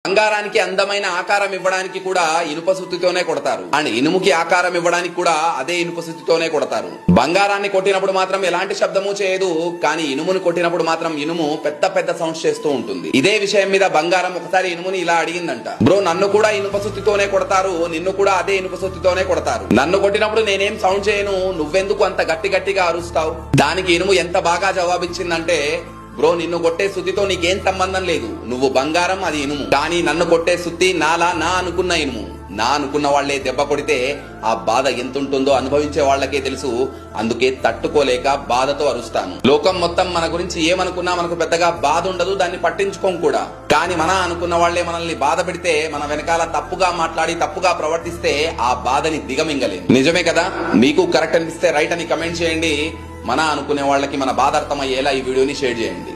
బంగారానికి అందమైన ఆకారం ఇవ్వడానికి కూడా ఇనుప సుత్తితోనే కొడతారు అండ్ ఇనుముకి ఆకారం ఇవ్వడానికి కూడా అదే ఇనుప సుత్తితోనే కొడతారు. బంగారాన్ని కొట్టినప్పుడు మాత్రం ఎలాంటి శబ్దము చేయదు, కానీ ఇనుమును కొట్టినప్పుడు మాత్రం ఇనుము పెద్ద పెద్ద సౌండ్స్ చేస్తూ ఉంటుంది. ఇదే విషయం మీద బంగారం ఒకసారి ఇనుముని ఇలా అడిగిందంట, బ్రో నన్ను కూడా ఇనుప సుత్తితోనే కొడతారు, నిన్ను కూడా అదే ఇనుప సుత్తితోనే కొడతారు, నన్ను కొట్టినప్పుడు నేనేం సౌండ్ చేయను, నువ్వెందుకు అంత గట్టి గట్టిగా అరుస్తావు? దానికి ఇనుము ఎంత బాగా జవాబిచ్చిందంటే, బ్రో నిన్ను కొట్టే సుత్తితో నీకేం సంబంధం లేదు, నువ్వు బంగారం అది ఇనుము, కానీ నన్ను కొట్టే సుత్తి నాలా నా అనుకున్న ఇనుము. నా అనుకున్న వాళ్లే దెబ్బ కొడితే ఆ బాధ ఎంతుంటుందో అనుభవించే వాళ్లకే తెలుసు, అందుకే తట్టుకోలేక బాధతో అరుస్తాను. లోకం మొత్తం మన గురించి ఏమనుకున్నా మనకు పెద్దగా బాధ ఉండదు, దాన్ని పట్టించుకోం కూడా. కానీ మన అనుకున్న వాళ్లే మనల్ని బాధ పెడితే, మన వెనకాల తప్పుగా మాట్లాడి తప్పుగా ప్రవర్తిస్తే ఆ బాధని దిగమింగలేము. నిజమే కదా? మీకు కరెక్ట్ అనిపిస్తే రైట్ అని కమెంట్ చేయండి. మన అనుకునే వాళ్ళకి మన బాధ అర్థమయ్యేలా ఈ వీడియోని షేర్ చేయండి.